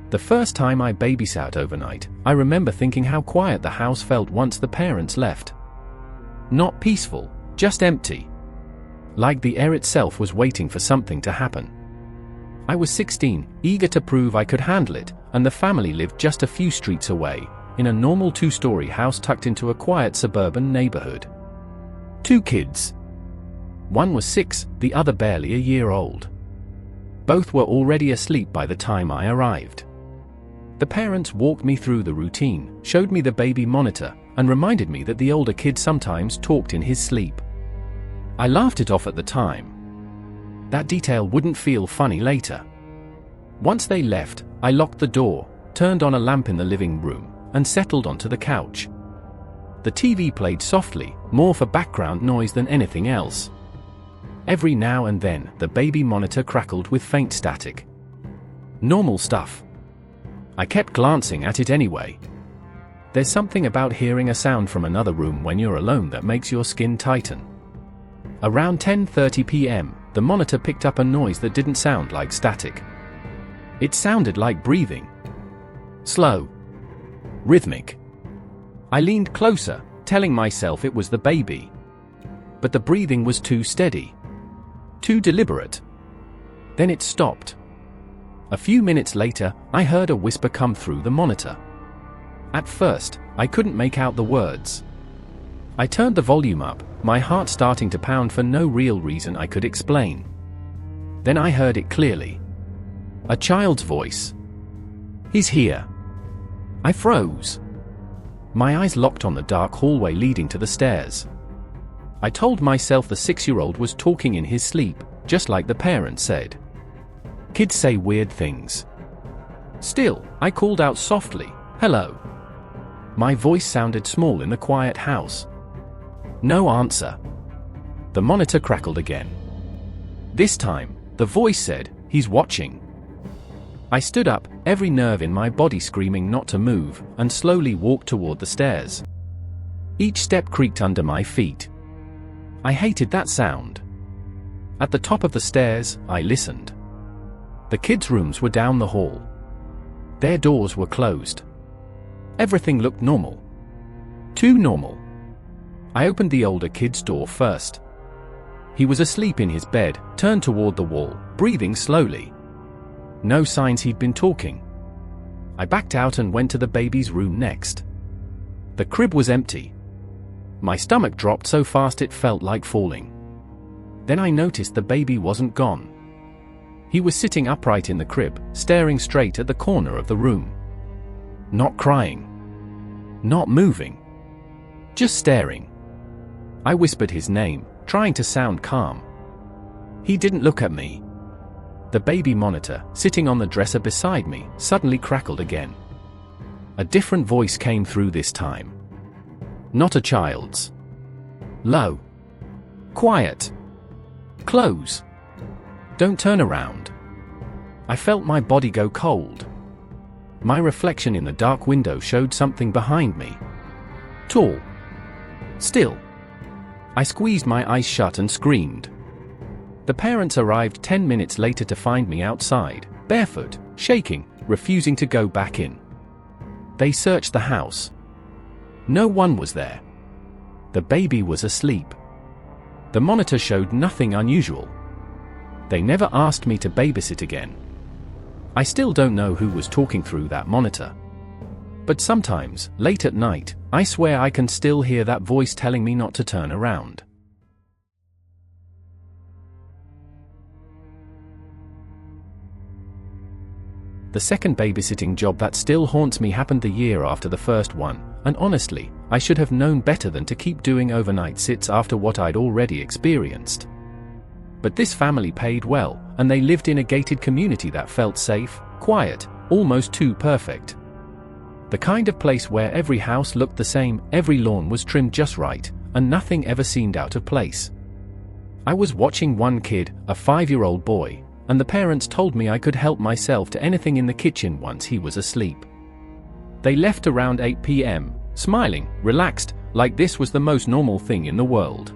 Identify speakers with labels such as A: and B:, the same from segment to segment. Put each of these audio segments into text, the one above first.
A: The first time I babysat overnight, I remember thinking how quiet the house felt once the parents left. Not peaceful, just empty. Like the air itself was waiting for something to happen. I was 16, eager to prove I could handle it, and the family lived just a few streets away, in a normal 2-story house tucked into a quiet suburban neighborhood. 2 kids. One was 6, the other barely a year old. Both were already asleep by the time I arrived. The parents walked me through the routine, showed me the baby monitor, and reminded me that the older kid sometimes talked in his sleep. I laughed it off at the time. That detail wouldn't feel funny later. Once they left, I locked the door, turned on a lamp in the living room, and settled onto the couch. The TV played softly, more for background noise than anything else. Every now and then, the baby monitor crackled with faint static. Normal stuff. I kept glancing at it anyway. There's something about hearing a sound from another room when you're alone that makes your skin tighten. Around 10:30 p.m., the monitor picked up a noise that didn't sound like static. It sounded like breathing. Slow. Rhythmic. I leaned closer, telling myself it was the baby. But the breathing was too steady. Too deliberate. Then it stopped. A few minutes later, I heard a whisper come through the monitor. At first, I couldn't make out the words. I turned the volume up, my heart starting to pound for no real reason I could explain. Then I heard it clearly. A child's voice. "He's here." I froze. My eyes locked on the dark hallway leading to the stairs. I told myself the 6-year-old was talking in his sleep, just like the parents said. Kids say weird things. Still, I called out softly, "Hello." My voice sounded small in the quiet house. No answer. The monitor crackled again. This time, the voice said, "He's watching." I stood up, every nerve in my body screaming not to move, and slowly walked toward the stairs. Each step creaked under my feet. I hated that sound. At the top of the stairs, I listened. The kids' rooms were down the hall. Their doors were closed. Everything looked normal. Too normal. I opened the older kid's door first. He was asleep in his bed, turned toward the wall, breathing slowly. No signs he'd been talking. I backed out and went to the baby's room next. The crib was empty. My stomach dropped so fast it felt like falling. Then I noticed the baby wasn't gone. He was sitting upright in the crib, staring straight at the corner of the room. Not crying. Not moving. Just staring. I whispered his name, trying to sound calm. He didn't look at me. The baby monitor, sitting on the dresser beside me, suddenly crackled again. A different voice came through this time. Not a child's. Low. Quiet. Close. Don't turn around. I felt my body go cold. My reflection in the dark window showed something behind me. Tall. Still. I squeezed my eyes shut and screamed. The parents arrived 10 minutes later to find me outside, barefoot, shaking, refusing to go back in. They searched the house. No one was there. The baby was asleep. The monitor showed nothing unusual. They never asked me to babysit again. I still don't know who was talking through that monitor. But sometimes, late at night, I swear I can still hear that voice telling me not to turn around. The second babysitting job that still haunts me happened the year after the first one, and honestly, I should have known better than to keep doing overnight sits after what I'd already experienced. But this family paid well, and they lived in a gated community that felt safe, quiet, almost too perfect. The kind of place where every house looked the same, every lawn was trimmed just right, and nothing ever seemed out of place. I was watching one kid, a 5-year-old boy, and the parents told me I could help myself to anything in the kitchen once he was asleep. They left around 8 p.m., smiling, relaxed, like this was the most normal thing in the world.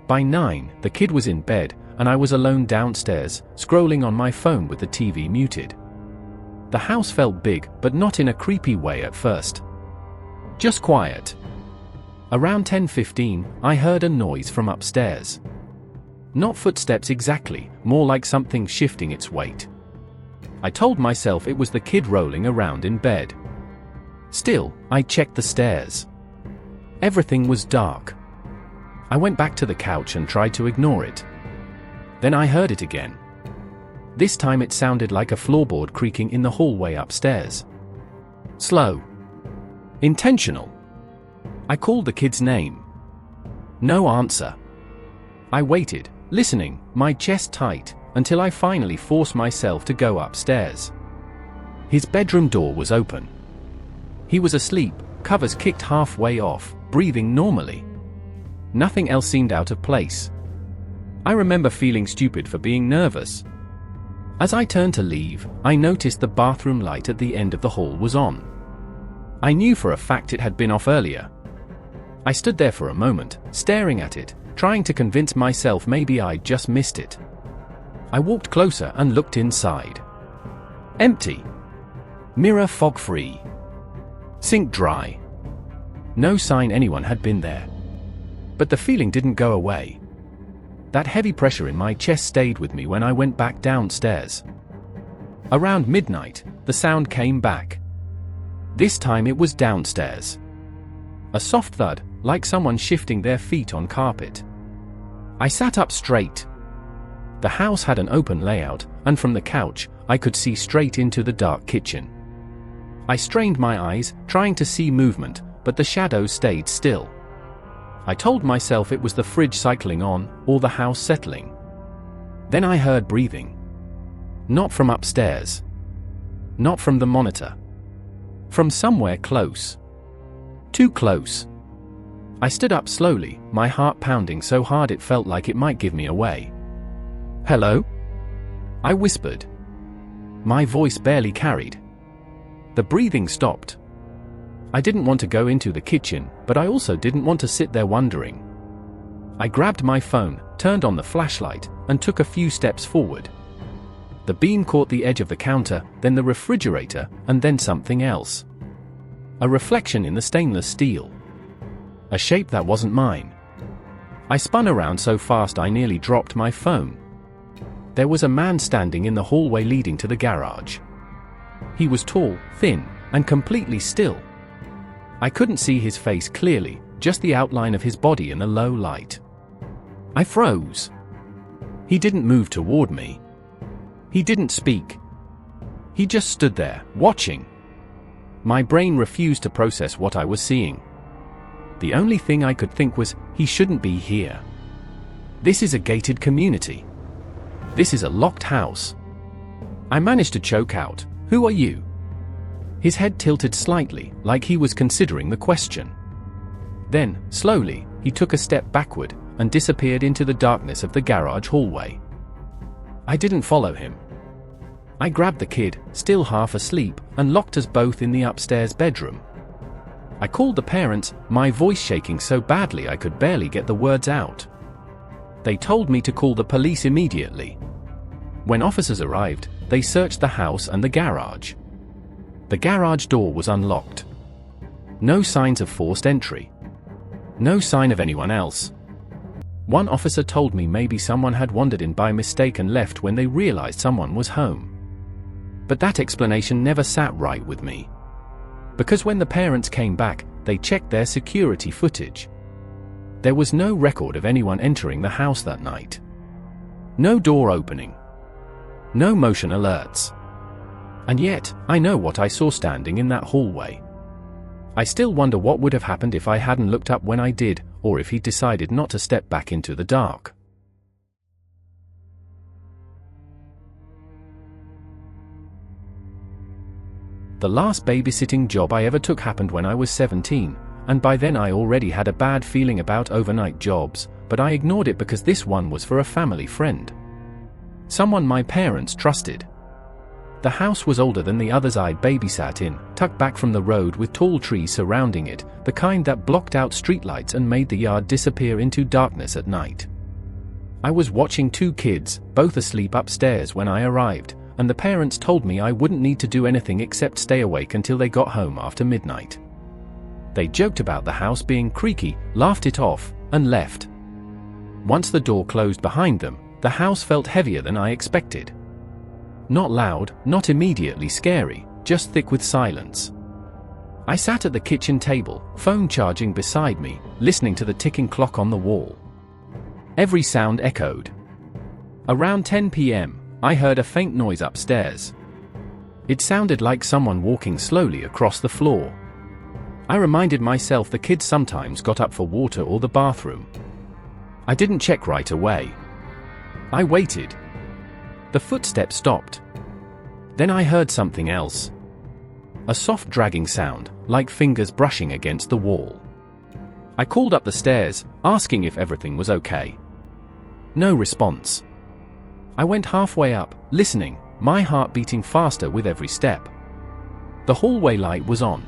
A: By 9, the kid was in bed, and I was alone downstairs, scrolling on my phone with the TV muted. The house felt big, but not in a creepy way at first. Just quiet. Around 10:15, I heard a noise from upstairs. Not footsteps exactly, more like something shifting its weight. I told myself it was the kid rolling around in bed. Still, I checked the stairs. Everything was dark. I went back to the couch and tried to ignore it. Then I heard it again. This time it sounded like a floorboard creaking in the hallway upstairs. Slow. Intentional. I called the kid's name. No answer. I waited, listening, my chest tight, until I finally forced myself to go upstairs. His bedroom door was open. He was asleep, covers kicked halfway off, breathing normally. Nothing else seemed out of place. I remember feeling stupid for being nervous. As I turned to leave, I noticed the bathroom light at the end of the hall was on. I knew for a fact it had been off earlier. I stood there for a moment, staring at it, trying to convince myself maybe I'd just missed it. I walked closer and looked inside. Empty. Mirror fog-free. Sink dry. No sign anyone had been there. But the feeling didn't go away. That heavy pressure in my chest stayed with me when I went back downstairs. Around midnight, the sound came back. This time it was downstairs. A soft thud, like someone shifting their feet on carpet. I sat up straight. The house had an open layout, and from the couch, I could see straight into the dark kitchen. I strained my eyes, trying to see movement, but the shadows stayed still. I told myself it was the fridge cycling on, or the house settling. Then I heard breathing. Not from upstairs. Not from the monitor. From somewhere close. Too close. I stood up slowly, my heart pounding so hard it felt like it might give me away. "Hello?" I whispered. My voice barely carried. The breathing stopped. I didn't want to go into the kitchen, but I also didn't want to sit there wondering. I grabbed my phone, turned on the flashlight, and took a few steps forward. The beam caught the edge of the counter, then the refrigerator, and then something else. A reflection in the stainless steel. A shape that wasn't mine. I spun around so fast I nearly dropped my phone. There was a man standing in the hallway leading to the garage. He was tall, thin, and completely still. I couldn't see his face clearly, just the outline of his body in the low light. I froze. He didn't move toward me. He didn't speak. He just stood there, watching. My brain refused to process what I was seeing. The only thing I could think was, he shouldn't be here. This is a gated community. This is a locked house. I managed to choke out, "Who are you?" His head tilted slightly, like he was considering the question. Then, slowly, he took a step backward and disappeared into the darkness of the garage hallway. I didn't follow him. I grabbed the kid, still half asleep, and locked us both in the upstairs bedroom. I called the parents, my voice shaking so badly I could barely get the words out. They told me to call the police immediately. When officers arrived, they searched the house and the garage. The garage door was unlocked. No signs of forced entry. No sign of anyone else. One officer told me maybe someone had wandered in by mistake and left when they realized someone was home. But that explanation never sat right with me. Because when the parents came back, they checked their security footage. There was no record of anyone entering the house that night. No door opening. No motion alerts. And yet, I know what I saw standing in that hallway. I still wonder what would have happened if I hadn't looked up when I did, or if he decided not to step back into the dark. The last babysitting job I ever took happened when I was 17, and by then I already had a bad feeling about overnight jobs, but I ignored it because this one was for a family friend. Someone my parents trusted. The house was older than the others I'd babysat in, tucked back from the road with tall trees surrounding it, the kind that blocked out streetlights and made the yard disappear into darkness at night. I was watching two kids, both asleep upstairs when I arrived, and the parents told me I wouldn't need to do anything except stay awake until they got home after midnight. They joked about the house being creaky, laughed it off, and left. Once the door closed behind them, the house felt heavier than I expected. Not loud, not immediately scary, just thick with silence. I sat at the kitchen table, phone charging beside me, listening to the ticking clock on the wall. Every sound echoed. Around 10 p.m., I heard a faint noise upstairs. It sounded like someone walking slowly across the floor. I reminded myself the kids sometimes got up for water or the bathroom. I didn't check right away. I waited. The footsteps stopped. Then I heard something else. A soft dragging sound, like fingers brushing against the wall. I called up the stairs, asking if everything was okay. No response. I went halfway up, listening, my heart beating faster with every step. The hallway light was on.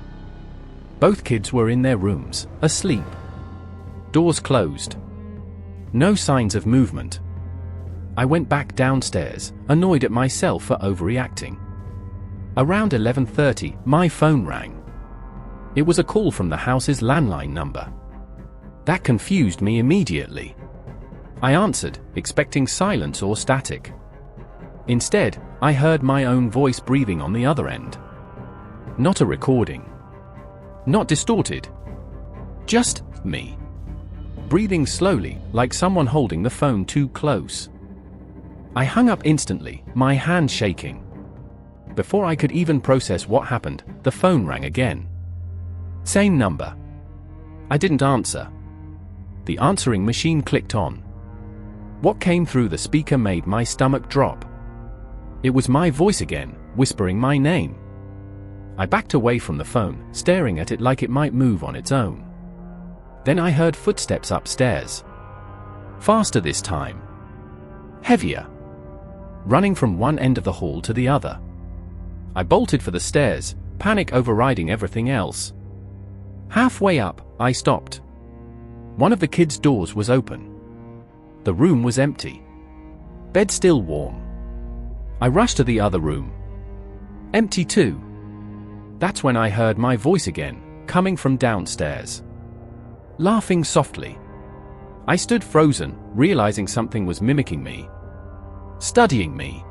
A: Both kids were in their rooms, asleep. Doors closed. No signs of movement. I went back downstairs, annoyed at myself for overreacting. Around 11:30, my phone rang. It was a call from the house's landline number. That confused me immediately. I answered, expecting silence or static. Instead, I heard my own voice breathing on the other end. Not a recording. Not distorted. Just me. Breathing slowly, like someone holding the phone too close. I hung up instantly, my hand shaking. Before I could even process what happened, the phone rang again. Same number. I didn't answer. The answering machine clicked on. What came through the speaker made my stomach drop. It was my voice again, whispering my name. I backed away from the phone, staring at it like it might move on its own. Then I heard footsteps upstairs. Faster this time. Heavier. Running from one end of the hall to the other. I bolted for the stairs, panic overriding everything else. Halfway up, I stopped. One of the kids' doors was open. The room was empty. Bed still warm. I rushed to the other room. Empty too. That's when I heard my voice again, coming from downstairs. Laughing softly. I stood frozen, realizing something was mimicking me. Studying me.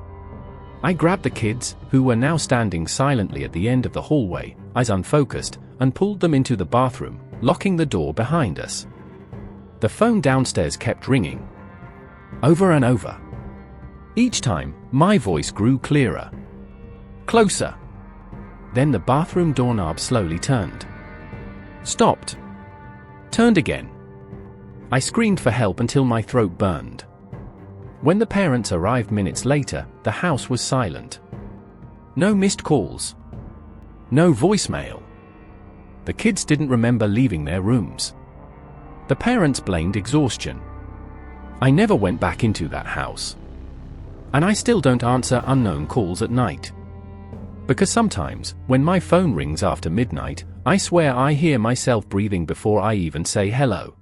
A: I grabbed the kids, who were now standing silently at the end of the hallway, eyes unfocused, and pulled them into the bathroom, locking the door behind us. The phone downstairs kept ringing. Over and over. Each time, my voice grew clearer. Closer. Then the bathroom doorknob slowly turned. Stopped. Turned again. I screamed for help until my throat burned. When the parents arrived minutes later, the house was silent. No missed calls. No voicemail. The kids didn't remember leaving their rooms. The parents blamed exhaustion. I never went back into that house. And I still don't answer unknown calls at night. Because sometimes, when my phone rings after midnight, I swear I hear myself breathing before I even say hello.